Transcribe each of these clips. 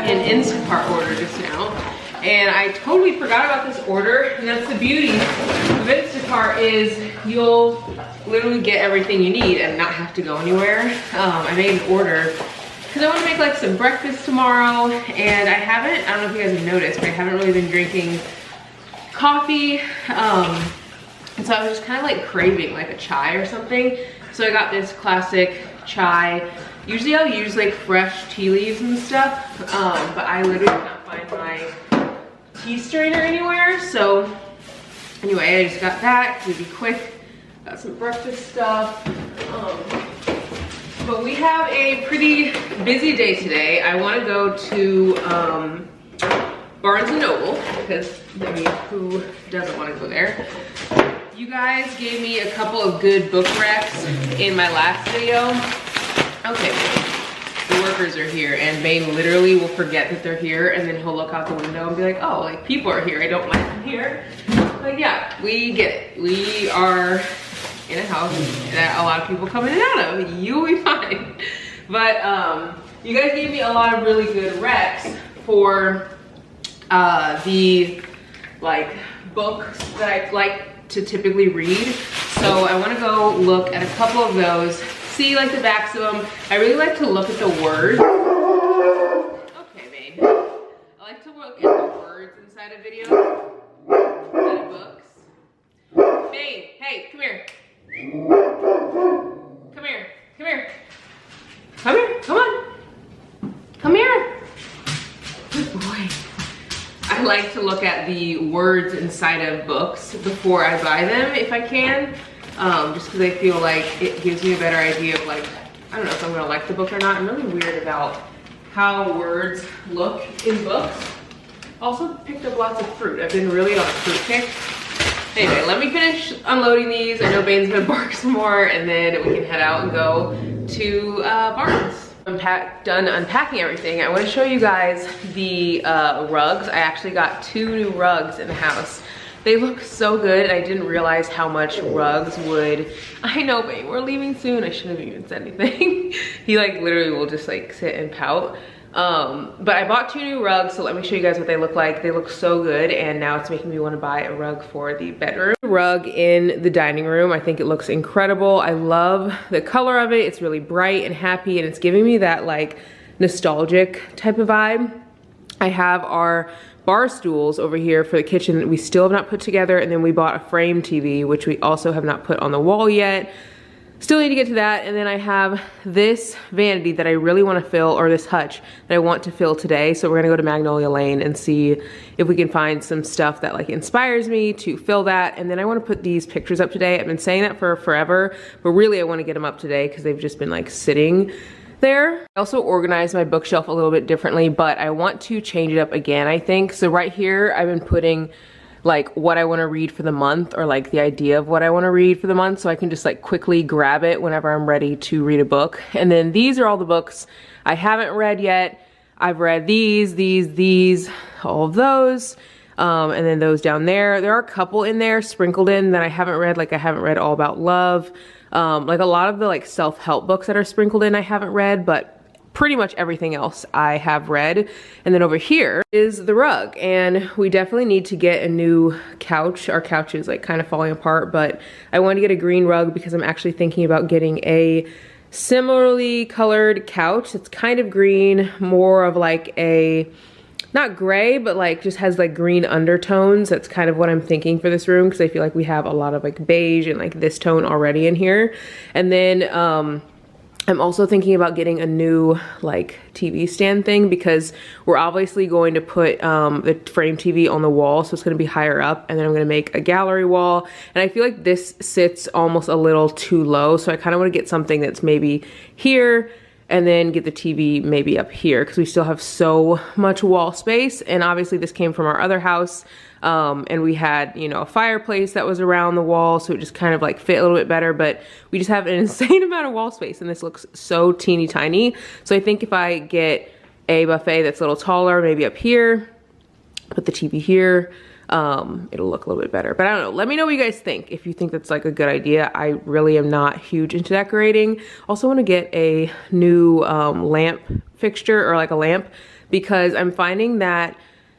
an Instacart order just now, and I totally forgot about this order, and that's the beauty of Instacart is you'll literally get everything you need and not have to go anywhere. I made an order because I want to make like some breakfast tomorrow, and I don't know if you guys have noticed, but I haven't really been drinking coffee. And so I was just kind of like craving like a chai or something. So I got this classic chai. Usually I'll use like fresh tea leaves and stuff, but I literally cannot find my tea strainer anywhere. So anyway, I just got that, it'd be quick. Got some breakfast stuff. But we have a pretty busy day today. I want to go to Barnes & Noble because, I mean, who doesn't want to go there? You guys gave me a couple of good book recs in my last video. Okay, the workers are here, and Bane literally will forget that they're here, and then he'll look out the window and be like, oh, like people are here, I don't like them here. But yeah, we get it. We are in a house that a lot of people come in and out of. You'll be fine. But you guys gave me a lot of really good recs for the like books that I like to typically read. So I want to go look at a couple of those, see like the backs of them. I really like to look at the words. Okay, babe. I like to look at the words inside of videos, inside of books. Babe, hey, come here. Come here, come here. Come here, come on. Come here. Good boy. I like to look at the words inside of books before I buy them if I can. Just because I feel like it gives me a better idea of like, I don't know if I'm gonna like the book or not. I'm really weird about how words look in books. Also picked up lots of fruit. I've been really on a fruit kick. Anyway, let me finish unloading these. I know Bane's gonna bark some more, and then we can head out and go to Barnes. I'm done unpacking everything. I want to show you guys the rugs. I actually got 2 new rugs in the house. They look so good, and I didn't realize how much rugs would. I know, Bane, we're leaving soon. I shouldn't have even said anything. He like literally will just like sit and pout. But I bought 2 new rugs, so let me show you guys what they look like. They look so good, and now it's making me want to buy a rug for the bedroom. The rug in the dining room, I think it looks incredible. I love the color of it. It's really bright and happy, and it's giving me that like nostalgic type of vibe. I have our bar stools over here for the kitchen that we still have not put together, and then we bought a frame TV, which we also have not put on the wall yet. Still need to get to that. And then I have this vanity that I really want to fill, or this hutch that I want to fill today. So we're gonna go to Magnolia Lane and see if we can find some stuff that like inspires me to fill that. And then I want to put these pictures up today. I've been saying that for forever, but really I want to get them up today because they've just been like sitting there. I also organized my bookshelf a little bit differently, but I want to change it up again, I think. So right here, I've been putting like what I want to read for the month, or like the idea of what I want to read for the month, so I can just like quickly grab it whenever I'm ready to read a book. And then these are all the books I haven't read yet. I've read these, all of those. And then those down there. There are a couple in there sprinkled in that I haven't read. Like I haven't read All About Love. Like a lot of the like self-help books that are sprinkled in I haven't read, but pretty much everything else I have read. And then over here is the rug, and we definitely need to get a new couch. Our couch is like kind of falling apart, but I want to get a green rug because I'm actually thinking about getting a similarly colored couch. It's kind of green, more of like a, not gray, but like just has like green undertones. That's kind of what I'm thinking for this room, because I feel like we have a lot of like beige and like this tone already in here. And then I'm also thinking about getting a new like TV stand thing, because we're obviously going to put the frame TV on the wall, so it's going to be higher up, and then I'm going to make a gallery wall. And I feel like this sits almost a little too low, so I kind of want to get something that's maybe here, and then get the TV maybe up here, because we still have so much wall space. And obviously this came from our other house, and we had, you know, a fireplace that was around the wall, so it just kind of like fit a little bit better, but we just have an insane amount of wall space, and this looks so teeny tiny. So I think if I get a buffet that's a little taller, maybe up here, put the TV here, it'll look a little bit better. But I don't know, let me know what you guys think, if you think that's like a good idea. I really am not huge into decorating. Also want to get a new lamp fixture or like a lamp, because I'm finding that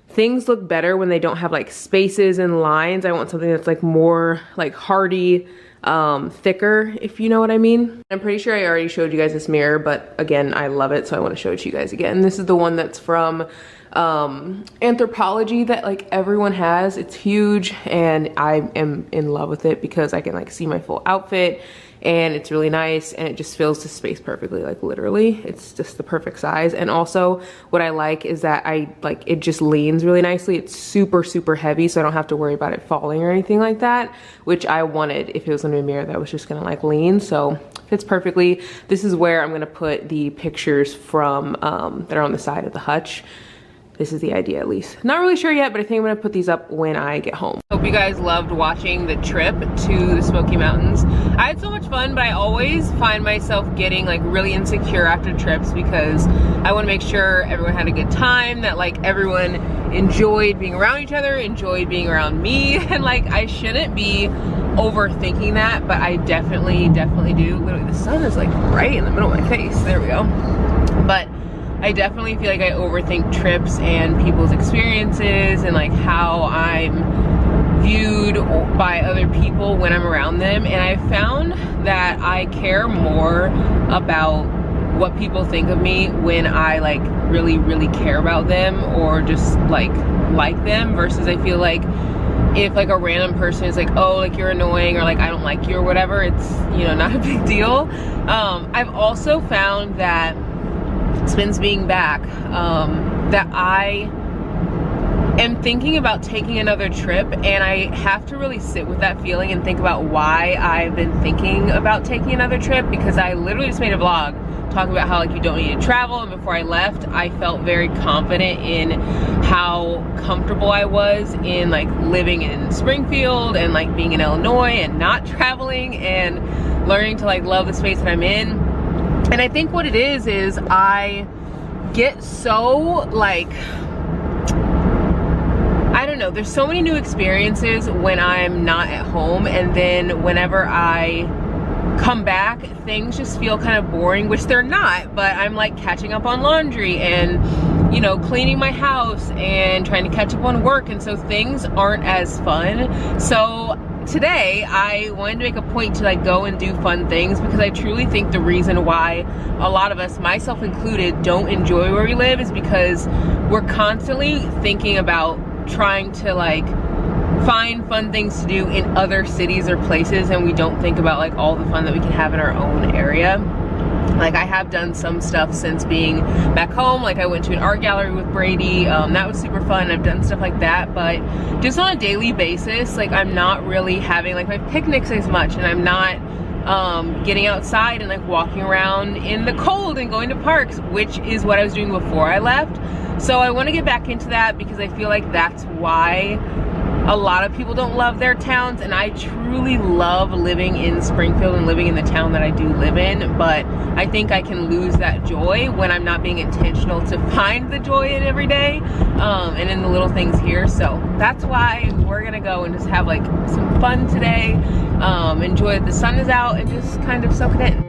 things look better when they don't have like spaces and lines. I want something that's like more like hardy, thicker, if you know what I mean. I'm pretty sure I already showed you guys this mirror, but again, I love it, so I want to show it to you guys again. This is the one that's from Anthropology that like everyone has. It's huge and I am in love with it because I can like see my full outfit, and it's really nice and it just fills the space perfectly, like literally it's just the perfect size. And also what I like is that it just leans really nicely. It's super heavy, so I don't have to worry about it falling or anything like that, which I wanted if it was gonna be a mirror that was just gonna like lean. So fits perfectly. This is where I'm gonna put the pictures from that are on the side of the hutch. This is the idea, at least. Not really sure yet, but I think I'm gonna put these up when I get home. Hope you guys loved watching the trip to the Smoky Mountains. I had so much fun, but I always find myself getting like really insecure after trips because I wanna make sure everyone had a good time, that like everyone enjoyed being around each other, enjoyed being around me, and like I shouldn't be overthinking that, but I definitely do. Literally, the sun is like right in the middle of my face. There we go. But I definitely feel like I overthink trips and people's experiences and like how I'm viewed by other people when I'm around them. And I found that I care more about what people think of me when I like really care about them or just like them, versus I feel like if like a random person is like, oh, like you're annoying, or like I don't like you or whatever, it's, you know, not a big deal. I've also found that since being back, that I am thinking about taking another trip, and I have to really sit with that feeling and think about why I've been thinking about taking another trip, because I literally just made a vlog talking about how like you don't need to travel, and before I left I felt very confident in how comfortable I was in like living in Springfield and like being in Illinois and not traveling and learning to like love the space that I'm in. And I think what it is I get so like, I don't know, there's so many new experiences when I'm not at home, and then whenever I come back things just feel kind of boring, which they're not, but I'm like catching up on laundry and, you know, cleaning my house and trying to catch up on work, and so things aren't as fun. So today I wanted to make a point to like go and do fun things, because I truly think the reason why a lot of us, myself included, don't enjoy where we live is because we're constantly thinking about trying to like find fun things to do in other cities or places, and we don't think about like all the fun that we can have in our own area. Like I have done some stuff since being back home, like I went to an art gallery with Brady, that was super fun. I've done stuff like that, but just on a daily basis, like I'm not really having like my picnics as much, and I'm not getting outside and like walking around in the cold and going to parks, which is what I was doing before I left. So I want to get back into that, because I feel like that's why a lot of people don't love their towns, and I truly love living in Springfield and living in the town that I do live in, but I think I can lose that joy when I'm not being intentional to find the joy in every day, and in the little things here. So that's why we're gonna go and just have like some fun today, enjoy that the sun is out, and just kind of soak it in.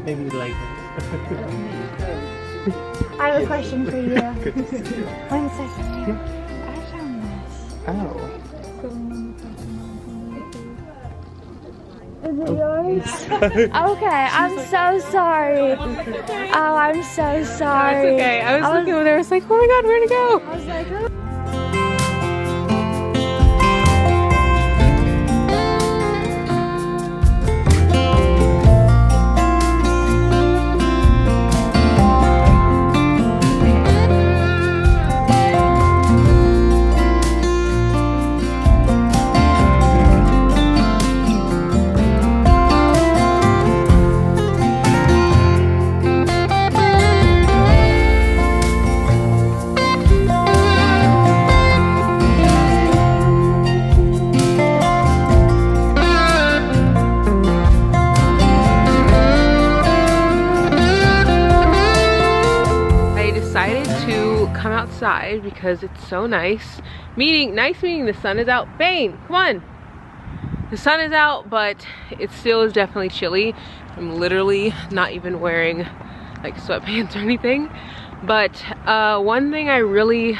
Maybe later. I have a question for you. Good to see you. One second. I found this. Oh. Is it yours? Okay, I'm so sorry. Oh, I'm so sorry. It's okay. I was looking over there. I was like, oh my god, where'd it go? I was like, oh. Come outside because it's so nice. Meaning the sun is out. Bane, come on. The sun is out, but it still is definitely chilly. I'm literally not even wearing like sweatpants or anything. But one thing I really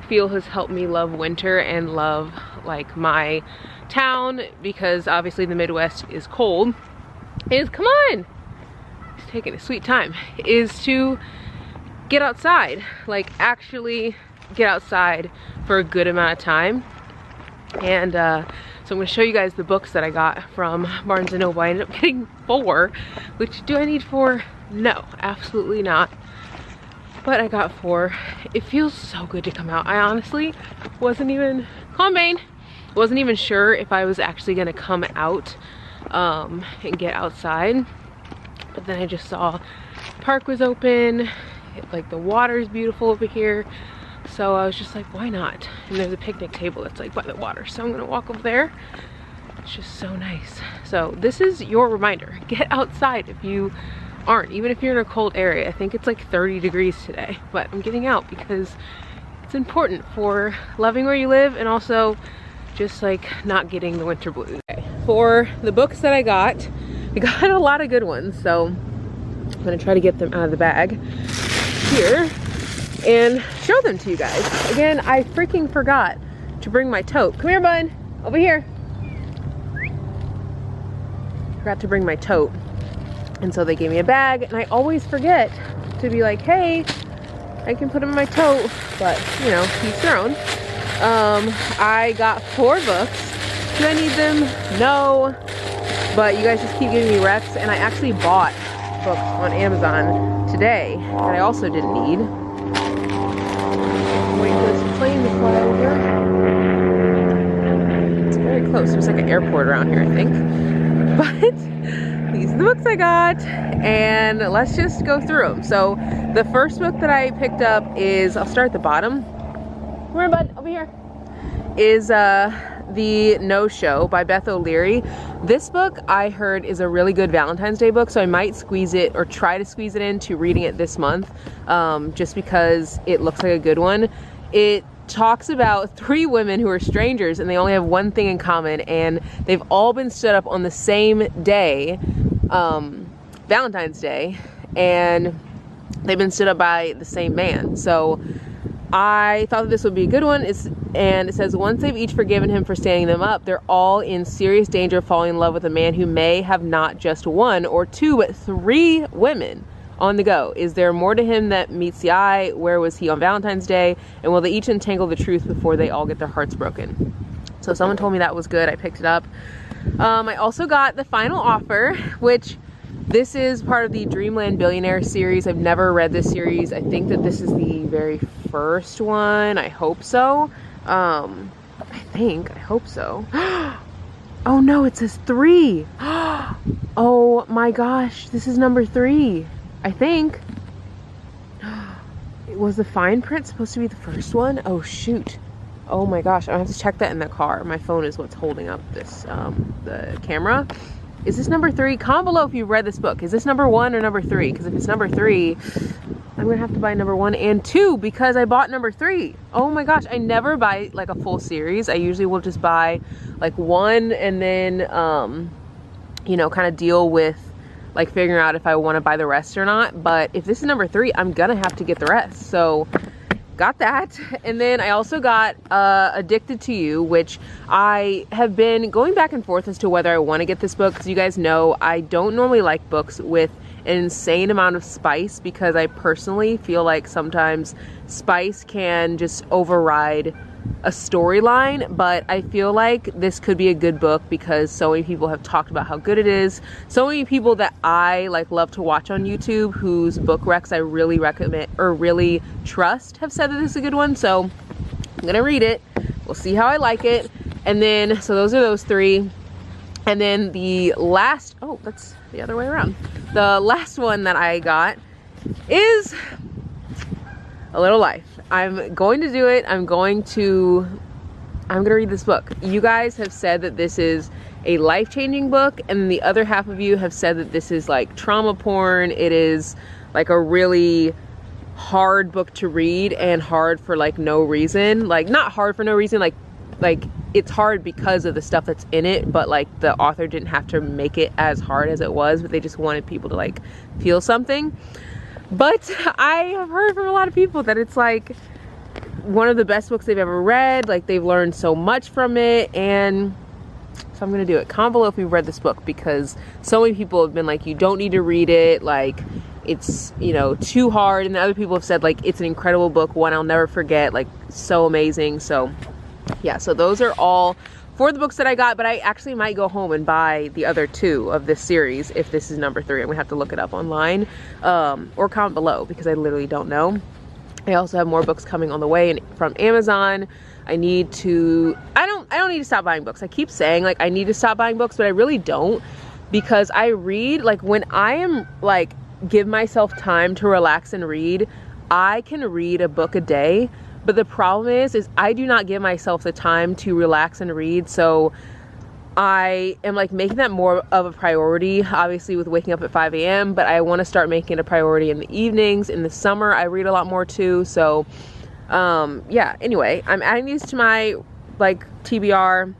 feel has helped me love winter and love like my town, because obviously the Midwest is cold, is, come on, it's taking a sweet time, is to get outside, like actually get outside for a good amount of time. And so I'm gonna show you guys the books that I got from Barnes & Noble. I ended up getting 4, which do I need 4? No, absolutely not. But I got 4. It feels so good to come out. I honestly wasn't even, come on Bane, wasn't even sure if I was actually gonna come out and get outside. But then I just saw the park was open. Like the water is beautiful over here, so I was just like, why not? And there's a picnic table that's like by the water, so I'm gonna walk over there. It's just so nice. So this is your reminder, get outside if you aren't, even if you're in a cold area. I think it's like 30 degrees today, but I'm getting out because it's important for loving where you live and also just like not getting the winter blues. Okay. For the books that I got a lot of good ones, so I'm gonna try to get them out of the bag here and show them to you guys. Again, I freaking forgot to bring my tote. Come here, bud. Over here. Forgot to bring my tote. And so they gave me a bag, and I always forget to be like, hey, I can put them in my tote, but you know, each their own. I got 4 books. Do I need them? No. But you guys just keep giving me recs, and I actually bought books on Amazon today that I also didn't need. Wait for this plane to fly over. It's very close. There's like an airport around here, I think. But these are the books I got, and let's just go through them. So the first book that I picked up is, I'll start at the bottom. Come here, bud, over here. Is The No Show by Beth O'Leary. This book I heard is a really good Valentine's Day book, so I might squeeze it or try to squeeze it into reading it this month, just because it looks like a good one. It talks about 3 women who are strangers and they only have one thing in common, and they've all been stood up on the same day, Valentine's Day, and they've been stood up by the same man. So I thought that this would be a good one. And it says, once they've each forgiven him for standing them up, they're all in serious danger of falling in love with a man who may have not just 1 or 2, but 3 women on the go. Is there more to him that meets the eye? Where was he on Valentine's Day? And will they each untangle the truth before they all get their hearts broken? So someone told me that was good. I picked it up. I also got The Final Offer, which this is part of the Dreamland Billionaire series. I've never read this series. I think that this is the very first one. I hope so. I hope so. Oh no, it says 3. Oh my gosh, this is number 3, I think. Was the fine print supposed to be the first one? Oh shoot. Oh my gosh, I have to check that in the car. My phone is what's holding up this, the camera. Is this number 3? Comment below if you've read this book. Is this number 1 or number 3? Because if it's number 3, I'm gonna have to buy number 1 and 2 because I bought number 3. Oh my gosh, I never buy like a full series. I usually will just buy like 1 and then, you know, kind of deal with like figuring out if I want to buy the rest or not. But if this is number 3, I'm gonna have to get the rest. So got that. And then I also got Addicted to You, which I have been going back and forth as to whether I want to get this book, because you guys know I don't normally like books with an insane amount of spice, because I personally feel like sometimes spice can just override a storyline. But I feel like this could be a good book because so many people have talked about how good it is. So many people that I like love to watch on YouTube, whose book recs I really recommend or really trust, have said that this is a good one. So I'm gonna read it. We'll see how I like it. And then, so those are those 3. And then the last, oh, that's the other way around. The last one that I got is A Little Life. I'm going to do it. I'm gonna read this book. You guys have said that this is a life-changing book, and the other half of you have said that this is like trauma porn. It is like a really hard book to read, and hard for like no reason. Like, not hard for no reason, like it's hard because of the stuff that's in it, but like the author didn't have to make it as hard as it was, but they just wanted people to like feel something. But I have heard from a lot of people that it's like one of the best books they've ever read. Like, they've learned so much from it, and so I'm gonna do it. Comment below if you've read this book, because so many people have been like, you don't need to read it, like it's, you know, too hard. And the other people have said like it's an incredible book, one I'll never forget, like so amazing. So yeah, so those are all for the books that I got, but I actually might go home and buy the other 2 of this series if this is number 3. I'm gonna have to look it up online, or comment below, because I literally don't know. I also have more books coming on the way from Amazon. I don't need to stop buying books. I keep saying like I need to stop buying books, but I really don't, because I read, like when I am like give myself time to relax and read, I can read a book a day. But the problem is I do not give myself the time to relax and read. So I am like making that more of a priority, obviously with waking up at 5 a.m. But I want to start making it a priority in the evenings. In the summer, I read a lot more too. So yeah, anyway, I'm adding these to my like TBR.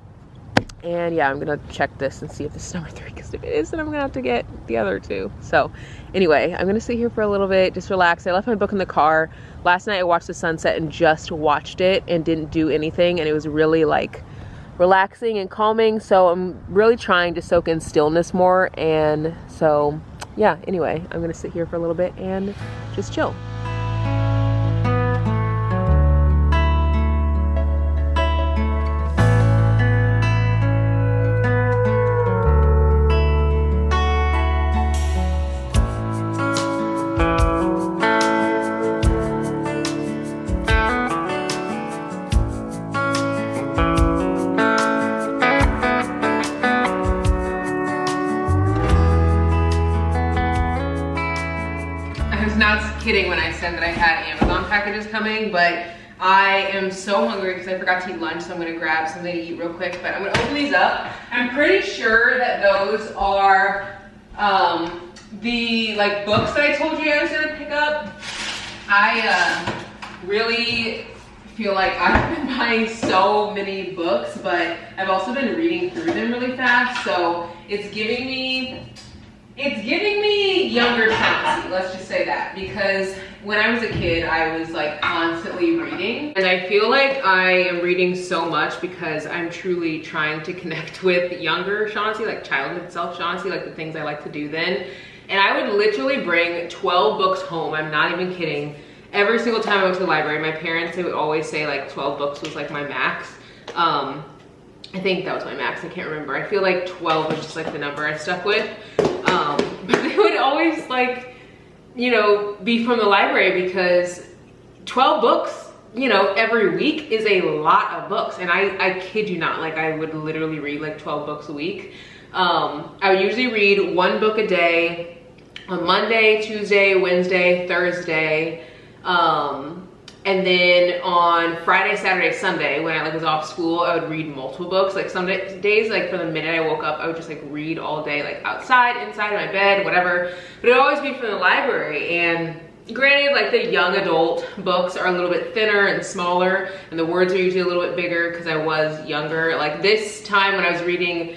And yeah, I'm gonna check this and see if this is number 3, because if it is, then I'm gonna have to get the other 2. So anyway, I'm gonna sit here for a little bit, just relax. I left my book in the car. Last night I watched the sunset and just watched it and didn't do anything, and it was really like relaxing and calming. So I'm really trying to soak in stillness more. And so yeah, anyway, I'm gonna sit here for a little bit and just chill. Not kidding when I said that I had Amazon packages coming, but I am so hungry because I forgot to eat lunch, so I'm gonna grab something to eat real quick. But I'm gonna open these up. I'm pretty sure that those are the like books that I told you I was gonna pick up. I really feel like I've been buying so many books, but I've also been reading through them really fast, so it's giving me younger Shawnaci, let's just say that, because when I was a kid, I was like constantly reading, and I feel like I am reading so much because I'm truly trying to connect with younger Shawnaci, like childhood self Shawnaci, like the things I like to do then. And I would literally bring 12 books home, I'm not even kidding, every single time I went to the library. My parents, they would always say like 12 books was like my max. I think that was my max, I can't remember. I feel like 12 was just like the number I stuck with. But they would always like, you know, be from the library, because 12 books, you know, every week is a lot of books. And I kid you not, like I would literally read like 12 books a week. I would usually read 1 book a day on Monday, Tuesday, Wednesday, Thursday. And then on Friday, Saturday, Sunday, when I like was off school, I would read multiple books. Like some days, like from the minute I woke up, I would just like read all day, like outside, inside of my bed, whatever. But it would always be from the library. And granted, like the young adult books are a little bit thinner and smaller, and the words are usually a little bit bigger because I was younger. Like this time when I was reading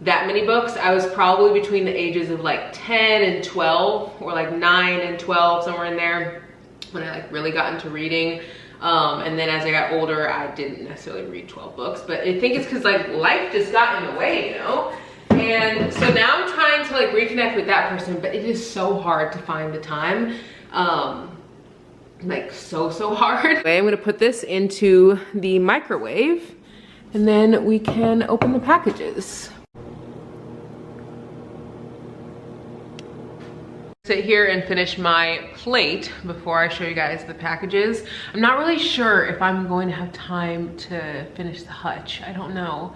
that many books, I was probably between the ages of like 10 and 12, or like 9 and 12, somewhere in there, when I like really got into reading. And then as I got older, I didn't necessarily read 12 books, but I think it's because like life just got in the way, you know? And so now I'm trying to like reconnect with that person, but it is so hard to find the time. Like so hard. Okay, I'm gonna put this into the microwave and then we can open the packages. Sit here and finish my plate before I show you guys the packages. I'm not really sure if I'm going to have time to finish the hutch. I don't know.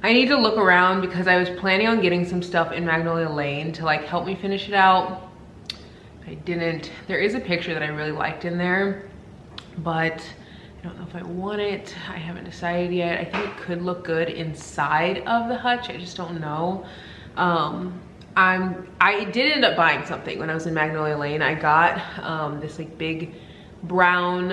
I need to look around because I was planning on getting some stuff in Magnolia Lane to like help me finish it out. I didn't. There is a picture that I really liked in there, but I don't know if I want it. I haven't decided yet. I think it could look good inside of the hutch. I just don't know. I did end up buying something when I was in Magnolia Lane. I got this like big brown,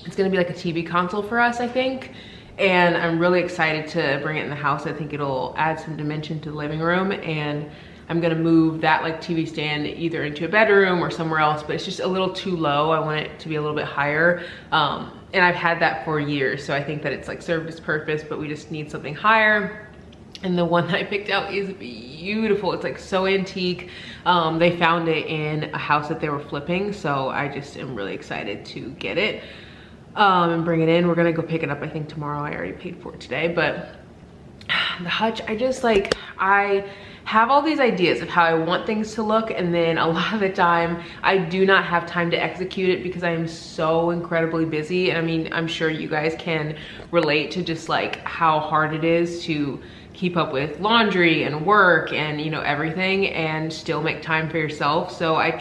it's gonna be like a TV console for us, I think. And I'm really excited to bring it in the house. I think it'll add some dimension to the living room, and I'm gonna move that like TV stand either into a bedroom or somewhere else, but it's just a little too low. I want it to be a little bit higher. And I've had that for years, so I think that it's like served its purpose, but we just need something higher. And the one that I picked out is beautiful. It's like so antique. They found it in a house that they were flipping, so I just am really excited to get it and bring it in. We're gonna go pick it up, I think tomorrow. I already paid for it today, but the hutch, I just like, I have all these ideas of how I want things to look, and then a lot of the time I do not have time to execute it because I am so incredibly busy. And I mean, I'm sure you guys can relate to just like how hard it is to keep up with laundry and work and, you know, everything, and still make time for yourself. So I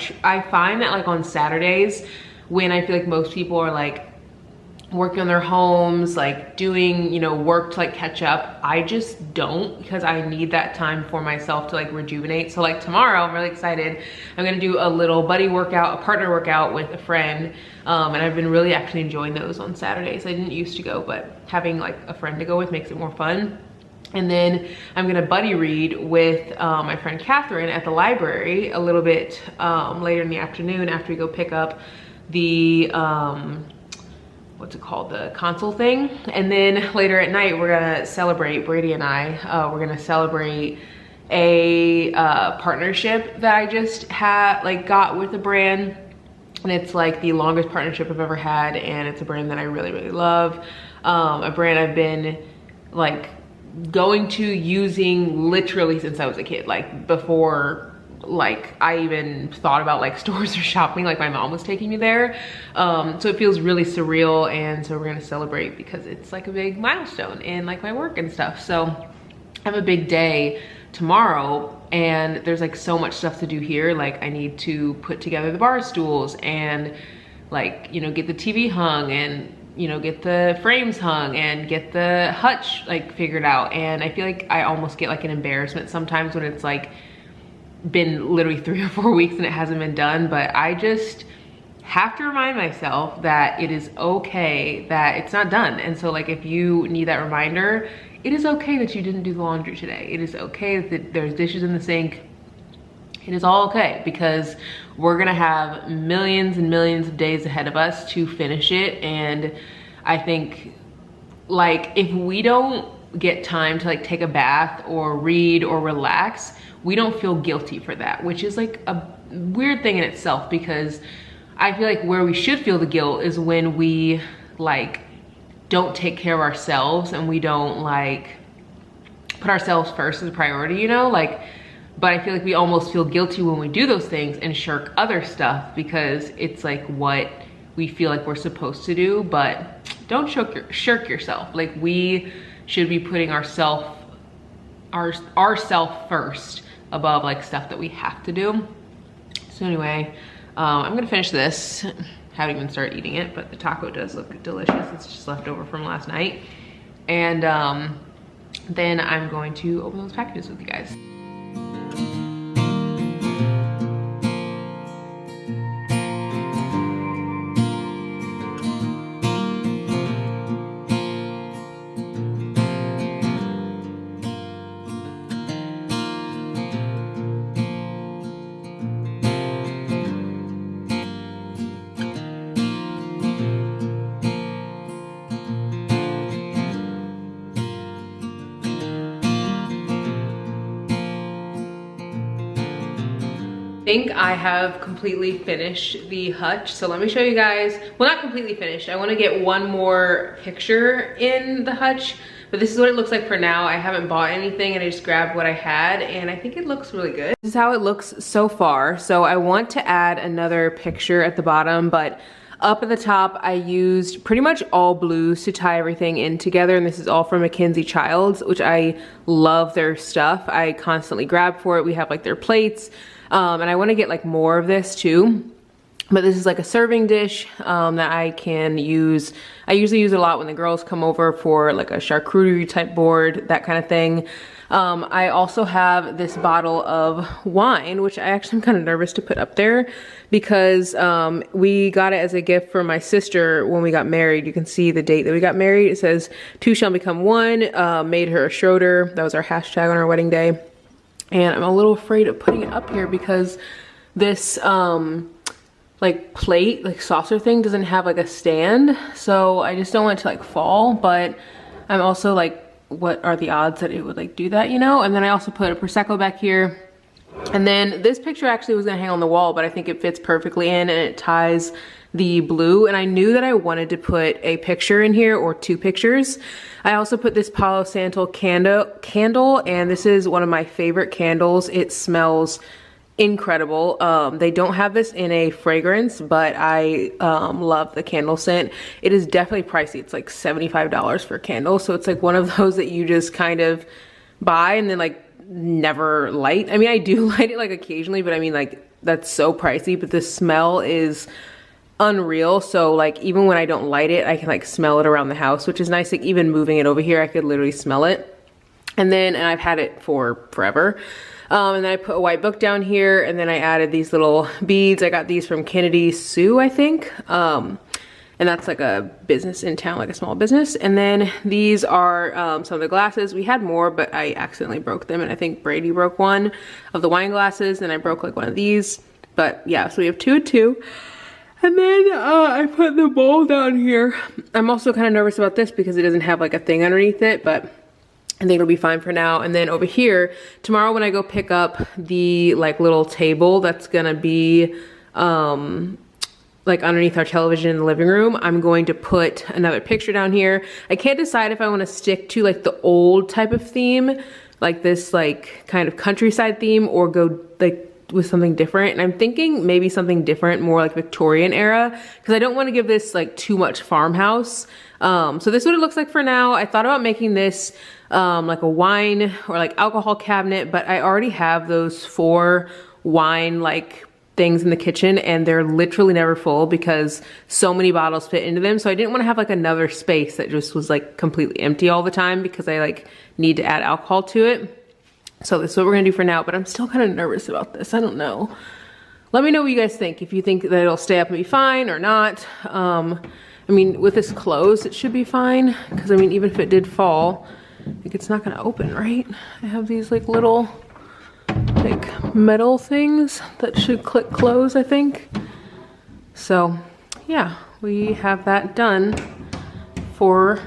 find that like on Saturdays, when I feel like most people are like working on their homes, like doing, you know, work to like catch up, I just don't, because I need that time for myself to like rejuvenate. So like tomorrow, I'm really excited. I'm gonna do a little buddy workout, a partner workout with a friend. And I've been really actually enjoying those on Saturdays. I didn't used to go, but having like a friend to go with makes it more fun. And then I'm gonna buddy read with my friend Catherine at the library a little bit later in the afternoon after we go pick up the, what's it called, the console thing. And then later at night, we're gonna celebrate, Brady and I, we're gonna celebrate a partnership that I just got with a brand. And it's like the longest partnership I've ever had, and it's a brand that I really love. A brand I've been like going to using literally since I was a kid, like before like I even thought about like stores or shopping, like my mom was taking me there. So it feels really surreal, and so we're gonna celebrate because it's like a big milestone in like my work and stuff. So I have a big day tomorrow, and there's like so much stuff to do here. Like I need to put together the bar stools and like, you know, get the TV hung, and you know, get the frames hung, and get the hutch like figured out. And I feel like I almost get like an embarrassment sometimes when it's like been literally 3 or 4 weeks and it hasn't been done. But I just have to remind myself that it is okay that it's not done. And so like if you need that reminder, it is okay that you didn't do the laundry today. It is okay that there's dishes in the sink. It is all okay, because we're gonna have millions and millions of days ahead of us to finish it. And I think like if we don't get time to like take a bath or read or relax, we don't feel guilty for that, which is like a weird thing in itself, because I feel like where we should feel the guilt is when we like don't take care of ourselves and we don't like put ourselves first as a priority, you know, like. But I feel like we almost feel guilty when we do those things and shirk other stuff because it's like what we feel like we're supposed to do. But don't shirk yourself. Like we should be putting ourself first above like stuff that we have to do. So anyway, I'm gonna finish this. Haven't even started eating it, but the taco does look delicious. It's just left over from last night. And then I'm going to open those packages with you guys. I think I have completely finished the hutch. So let me show you guys, well, not completely finished. I wanna get one more picture in the hutch, but this is what it looks like for now. I haven't bought anything and I just grabbed what I had and I think it looks really good. This is how it looks so far. So I want to add another picture at the bottom, but up at the top, I used pretty much all blues to tie everything in together. And this is all from Mackenzie Childs, which I love their stuff. I constantly grab for it. We have like their plates. And I want to get like more of this too. But this is like a serving dish that I can use. I usually use it a lot when the girls come over for like a charcuterie type board, that kind of thing. I also have this bottle of wine, which I actually am kind of nervous to put up there because we got it as a gift from my sister when we got married. You can see the date that we got married. It says, "Two shall become one," made her a Schroeder. That was our hashtag on our wedding day. And I'm a little afraid of putting it up here because this like plate, like saucer thing doesn't have like a stand. So I just don't want it to like fall, but I'm also like, what are the odds that it would like do that, you know? And then I also put a Prosecco back here. And then this picture actually was gonna hang on the wall, but I think it fits perfectly in and it ties the blue. And I knew that I wanted to put a picture in here or two pictures. I also put this Palo Santo candle, and this is one of my favorite candles. It smells incredible. They don't have this in a fragrance, but I love the candle scent. It is definitely pricey. It's like $75 for a candle. So it's like one of those that you just kind of buy and then like never light. I mean, I do light it like occasionally, but I mean like that's so pricey, but the smell is unreal. So like even when I don't light it, I can like smell it around the house, which is nice. Like even moving it over here, I could literally smell it. And I've had it for forever. And then I put a white book down here, and then I added these little beads. I got these from Kennedy Sue, I think. And that's like a business in town, like a small business. And then these are some of the glasses. We had more, but I accidentally broke them. And I think Brady broke one of the wine glasses, and I broke like one of these. But yeah, so we have 2 and 2. And then I put the bowl down here. I'm also kind of nervous about this because it doesn't have like a thing underneath it, but I think it'll be fine for now. And then over here, tomorrow when I go pick up the like little table that's gonna be like underneath our television in the living room, I'm going to put another picture down here. I can't decide if I want to stick to like the old type of theme, like this like kind of countryside theme, or go like with something different. And I'm thinking maybe something different, more like Victorian era, because I don't want to give this like too much farmhouse. So this is what it looks like for now. I thought about making this like a wine or like alcohol cabinet, but I already have those 4 wine like things in the kitchen and they're literally never full because so many bottles fit into them. So I didn't want to have like another space that just was like completely empty all the time because I like need to add alcohol to it. So this is what we're gonna do for now, but I'm still kind of nervous about this. I don't know. Let me know what you guys think. If you think that it'll stay up and be fine or not. I mean, with this closed, it should be fine. Because I mean, even if it did fall, like it's not gonna open, right? I have these like little like metal things that should click close, I think. So yeah, we have that done for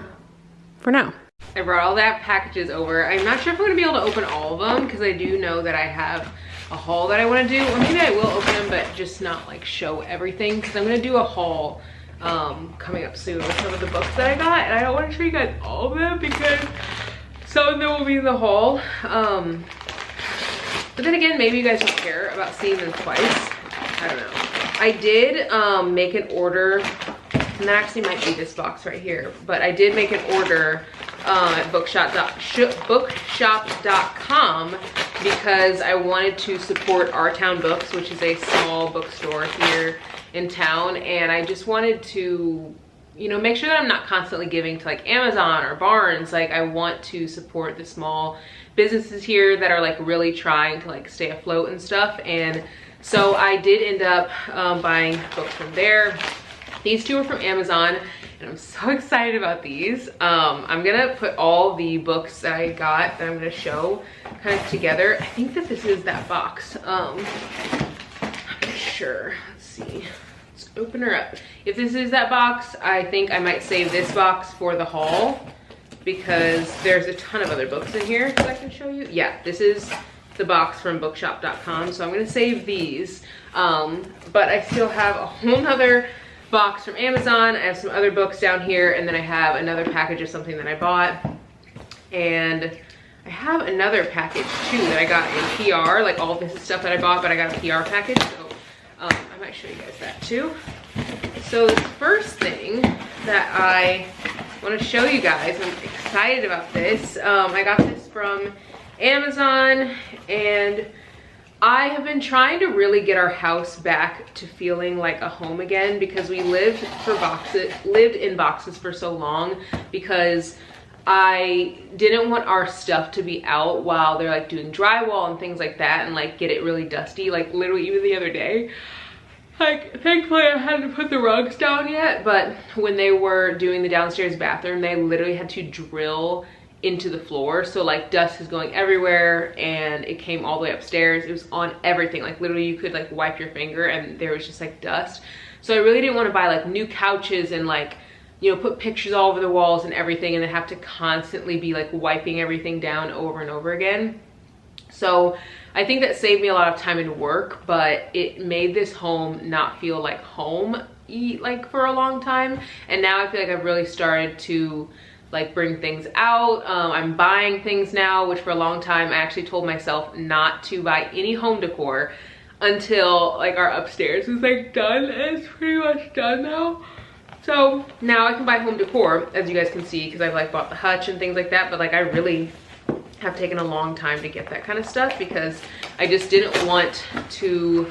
now. I brought all that packages over. I'm not sure if I'm gonna be able to open all of them because I do know that I have a haul that I want to do, or maybe I will open them but just not like show everything because I'm gonna do a haul coming up soon with some of the books that I got, and I don't want to show you guys all of them because some of them will be in the haul. But then again, maybe you guys don't care about seeing them twice. I don't know. I did make an order, and that actually might be this box right here, but I did make an order at bookshop.com because I wanted to support Our Town Books, which is a small bookstore here in town, and I just wanted to, you know, make sure that I'm not constantly giving to like Amazon or Barnes. Like I want to support the small businesses here that are like really trying to like stay afloat and stuff. And so I did end up buying books from there. These 2 are from Amazon, and I'm so excited about these. I'm gonna put all the books that I got that I'm gonna show kind of together. I think that this is that box. I'm not sure. Let's see. Let's open her up. If this is that box, I think I might save this box for the haul because there's a ton of other books in here that I can show you. Yeah, this is the box from bookshop.com. So I'm gonna save these. But I still have a whole nother box from Amazon. I have some other books down here, and then I have another package of something that I bought. And I have another package too that I got in PR, like all of this is stuff that I bought, but I got a PR package. So I might show you guys that too. So the first thing that I want to show you guys, I'm excited about this. I got this from Amazon, and I have been trying to really get our house back to feeling like a home again, because we lived in boxes for so long, because I didn't want our stuff to be out while they're like doing drywall and things like that and like get it really dusty. Like literally even the other day, like thankfully I hadn't put the rugs down yet, but when they were doing the downstairs bathroom, they literally had to drill into the floor. So like dust is going everywhere, and it came all the way upstairs. It was on everything. Like literally you could like wipe your finger and there was just like dust. So I really didn't want to buy like new couches and like, you know, put pictures all over the walls and everything, and then have to constantly be like wiping everything down over and over again. So I think that saved me a lot of time and work, but it made this home not feel like home like for a long time. And now I feel like I've really started to like bring things out. I'm buying things now, which for a long time I actually told myself not to buy any home decor until like our upstairs was like done, and it's pretty much done now. So now I can buy home decor, as you guys can see, because I've like bought the hutch and things like that, but like I really have taken a long time to get that kind of stuff because I just didn't want to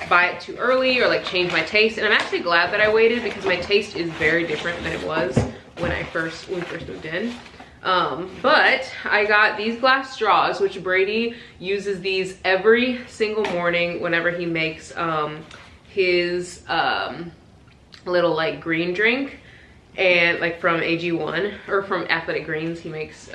buy it too early or like change my taste. And I'm actually glad that I waited, because my taste is very different than it was when we first moved in. But I got these glass straws, which Brady uses these every single morning whenever he makes his little like green drink, and like from AG1 or from Athletic Greens, he makes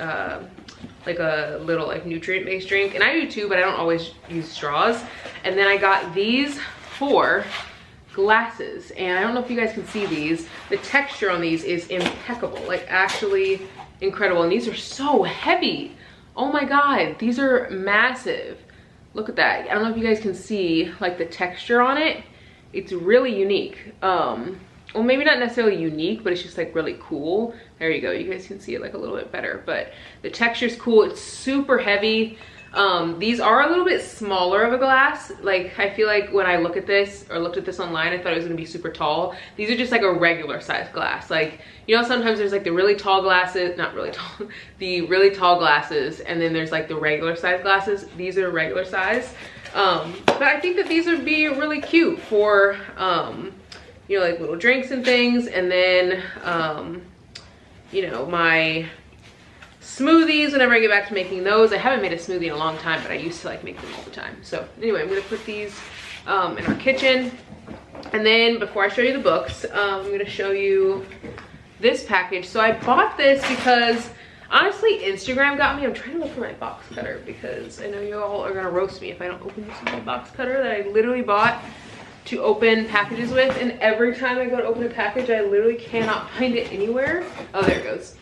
like a little like nutrient based drink, and I do too, but I don't always use straws. And then I got these 4 glasses, and I don't know if you guys can see these. The texture on these is impeccable, like actually incredible. And these are so heavy. Oh my god, these are massive. Look at that. I don't know if you guys can see like the texture on it. It's really unique. Well, maybe not necessarily unique, but it's just like really cool. There you go, you guys can see it like a little bit better, but the texture's cool. It's super heavy. These are a little bit smaller of a glass. Like I feel like when I look at this or looked at this online, I thought it was gonna be super tall. These are just like a regular size glass. Like, you know, sometimes there's like the really tall glasses, not really tall, the really tall glasses, and then there's like the regular size glasses. These are regular size. But I think that these would be really cute for, you know, like little drinks and things. And then, you know, my smoothies, whenever I get back to making those. I haven't made a smoothie in a long time, but I used to like make them all the time. So anyway, I'm gonna put these in our kitchen. And then before I show you the books, I'm gonna show you this package. So I bought this because honestly, Instagram got me. I'm trying to look for my box cutter because I know you all are gonna roast me if I don't open this with my box cutter that I literally bought to open packages with. And every time I go to open a package, I literally cannot find it anywhere. Oh, there it goes.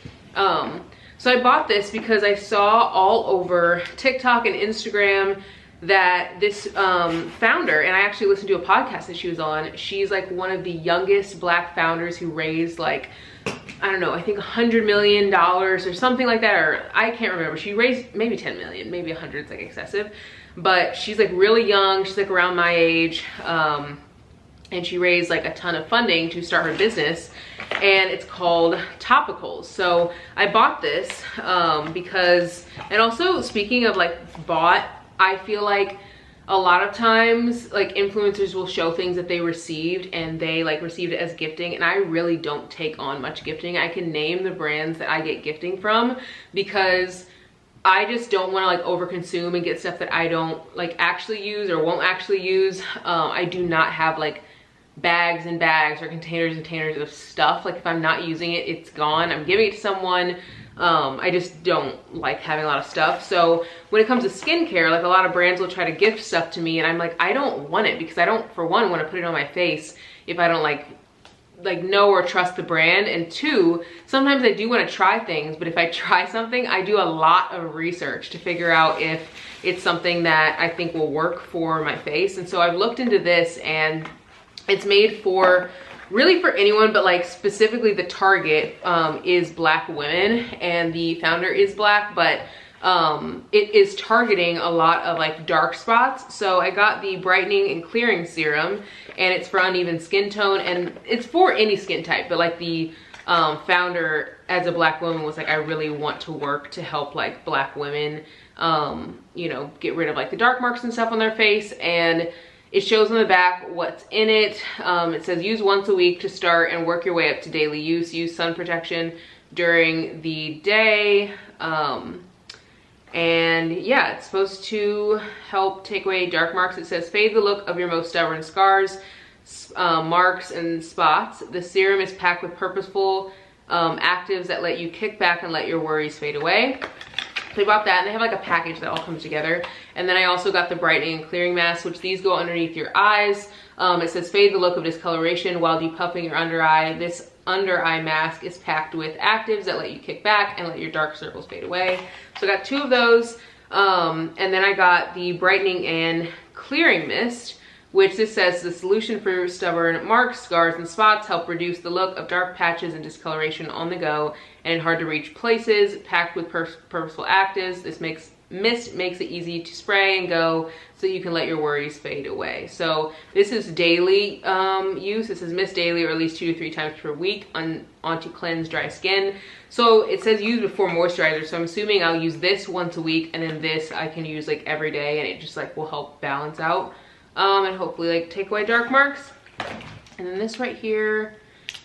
So I bought this because I saw all over TikTok and Instagram that this founder, and I actually listened to a podcast that she was on. She's like one of the youngest Black founders who raised like, I don't know, I think $100 million or something like that, or I can't remember. She raised maybe 10 million, maybe 100 is like excessive, but she's like really young. She's like around my age, and she raised like a ton of funding to start her business, and it's called Topicals. So I bought this because, and also speaking of like bought, I feel like a lot of times like influencers will show things that they received and they like received it as gifting, and I really don't take on much gifting. I can name the brands that I get gifting from because I just don't want to like overconsume and get stuff that I don't like actually use or won't actually use. I do not have like bags and bags or containers and containers of stuff. Like if I'm not using it, it's gone. I'm giving it to someone. I just don't like having a lot of stuff. So when it comes to skincare, like a lot of brands will try to gift stuff to me, and I'm like, I don't want it because I don't, for one, want to put it on my face if I don't like like know or trust the brand, and 2, sometimes I do want to try things, but if I try something, I do a lot of research to figure out if it's something that I think will work for my face. And so I've looked into this, and it's made for really for anyone, but like specifically the target is Black women, and the founder is Black, but it is targeting a lot of like dark spots. So I got the brightening and clearing serum, and it's for uneven skin tone, and it's for any skin type, but like the founder as a Black woman was like, I really want to work to help like Black women, you know, get rid of like the dark marks and stuff on their face. And it shows on the back what's in it. It says use once a week to start and work your way up to daily use. Use sun protection during the day. And yeah, it's supposed to help take away dark marks. It says fade the look of your most stubborn scars, marks, and spots. The serum is packed with purposeful actives that let you kick back and let your worries fade away. So I bought that, and they have like a package that all comes together. And then I also got the brightening and clearing mask, which these go underneath your eyes. It says fade the look of discoloration while depuffing your under eye. This under eye mask is packed with actives that let you kick back and let your dark circles fade away. So I got 2 of those. And then I got the brightening and clearing mist, which this says the solution for stubborn marks, scars, and spots, help reduce the look of dark patches and discoloration on the go and in hard to reach places, packed with purposeful actives. This mist makes it easy to spray and go so you can let your worries fade away. So this is daily use. This is mist daily or at least 2 to 3 times per week on to cleanse dry skin. So it says use before moisturizer. So I'm assuming I'll use this once a week, and then this I can use like every day, and it just like will help balance out and hopefully like take away dark marks. And then this right here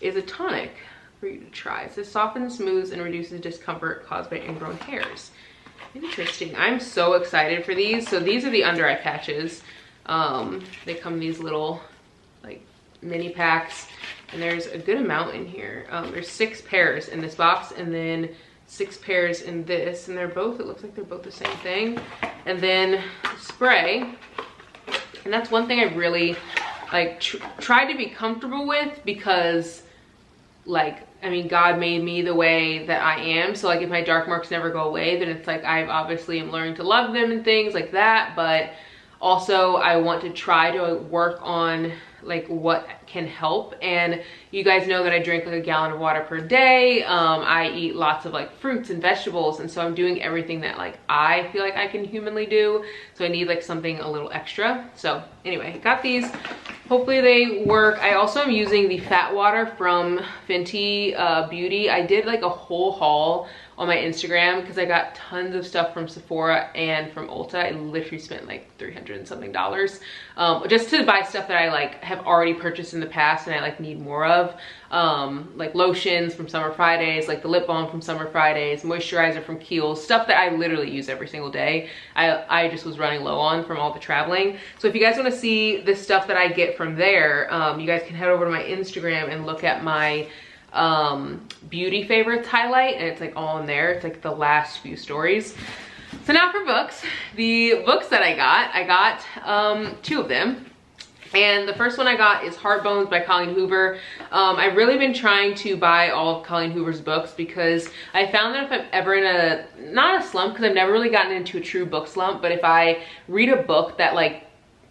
is a tonic for you to try. It says softens, smooths, and reduces discomfort caused by ingrown hairs. Interesting. I'm so excited for these. So these are the under eye patches. They come in these little like mini packs, and there's a good amount in here. There's 6 pairs in this box, and then 6 pairs in this, and they're both, it looks like they're both the same thing. And then spray, and that's one thing I really like tried to be comfortable with, because like, I mean, God made me the way that I am. So like if my dark marks never go away, then it's like I obviously am learning to love them and things like that. But also I want to try to work on like what can help. And you guys know that I drink like a gallon of water per day. I eat lots of like fruits and vegetables, and so I'm doing everything that like I feel like I can humanly do. So I need like something a little extra. So anyway, got these. Hopefully they work. I also am using the fat water from Fenty Beauty. I did like a whole haul on my Instagram because I got tons of stuff from Sephora and from Ulta. I literally spent like $300 and something just to buy stuff that I like have already purchased in the past and I like need more of. Like lotions from Summer Fridays, like the lip balm from Summer Fridays, moisturizer from Kiehl's, stuff that I literally use every single day. I just was running low on from all the traveling. So if you guys want to see the stuff that I get from there, you guys can head over to my Instagram and look at my beauty favorites highlight, and it's like all in there. It's like the last few stories. So now for books, the books that I got 2 of them. And the first one I got is Heart Bones by Colleen Hoover. I've really been trying to buy all of Colleen Hoover's books because I found that if I'm ever in a, not a slump, because I've never really gotten into a true book slump, but if I read a book that like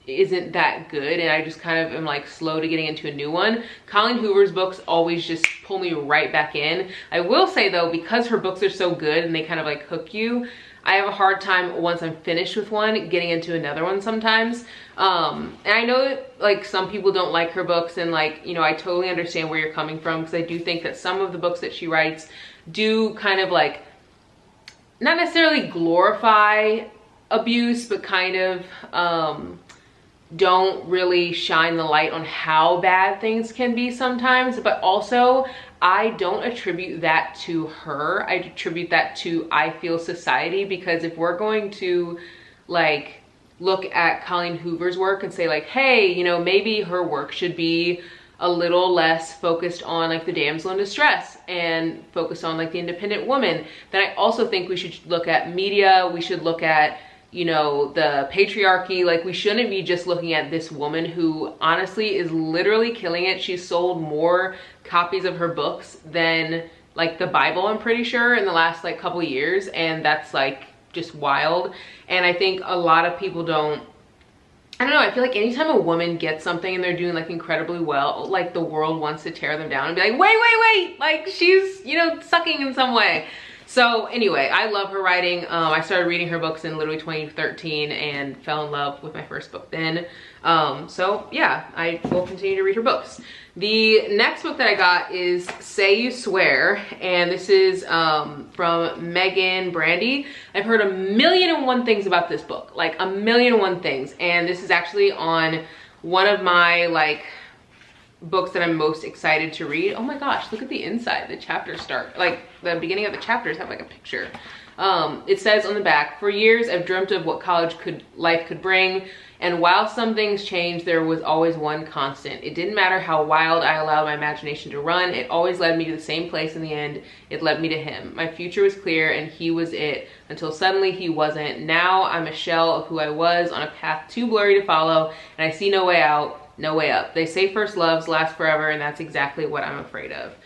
isn't that good and I just kind of am like slow to getting into a new one, Colleen Hoover's books always just pull me right back in. I will say though, because her books are so good and they kind of like hook you, I have a hard time once I'm finished with one getting into another one sometimes. And I know that like some people don't like her books, and like, you know, I totally understand where you're coming from, because I do think that some of the books that she writes do kind of like not necessarily glorify abuse, but kind of don't really shine the light on how bad things can be sometimes. But also I don't attribute that to her. I attribute that to, I feel, society, because if we're going to like look at Colleen Hoover's work and say like, hey, you know, maybe her work should be a little less focused on like the damsel in distress and focused on like the independent woman, then I also think we should look at media. We should look at you know, the patriarchy. Like, we shouldn't be just looking at this woman who honestly is literally killing it. She's sold more copies of her books than like the Bible, I'm pretty sure, in the last like couple years, and that's like just wild. And I think a lot of people don't, I don't know, I feel like anytime a woman gets something and they're doing like incredibly well, like the world wants to tear them down and be like, wait, like she's, you know, sucking in some way. So anyway, I love her writing. I started reading her books in literally 2013 and fell in love with my first book then. So yeah, I will continue to read her books. The next book that I got is Say You Swear, and this is from Megan Brandy. I've heard 1,000,001 things about this book, like 1,000,001 things, and this is actually on one of my like books that I'm most excited to read. Oh my gosh, look at the inside. The chapters start, like the beginning of the chapters have like a picture. It says on the back, "For years I've dreamt of what college life could bring. And while some things changed, there was always one constant. It didn't matter how wild I allowed my imagination to run. It always led me to the same place in the end. It led me to him. My future was clear and he was it, until suddenly he wasn't. Now I'm a shell of who I was, on a path too blurry to follow, and I see no way out, no way up. They say first loves last forever, and that's exactly what I'm afraid of."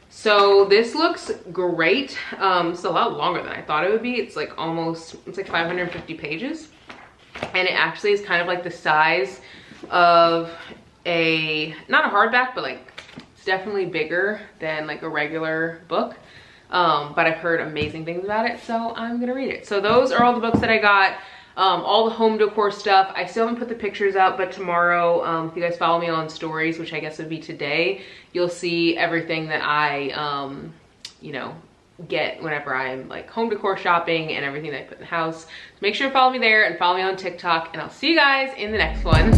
So this looks great. It's a lot longer than I thought it would be. It's like 550 pages. And it actually is kind of like the size of not a hardback, but like it's definitely bigger than like a regular book. But I've heard amazing things about it, so I'm gonna read it. So those are all the books that I got. All the home decor stuff. I still haven't put the pictures out, but tomorrow, if you guys follow me on stories, which I guess would be today, you'll see everything that I, you know, get whenever I'm like home decor shopping and everything that I put in the house. So make sure to follow me there and follow me on TikTok, and I'll see you guys in the next one.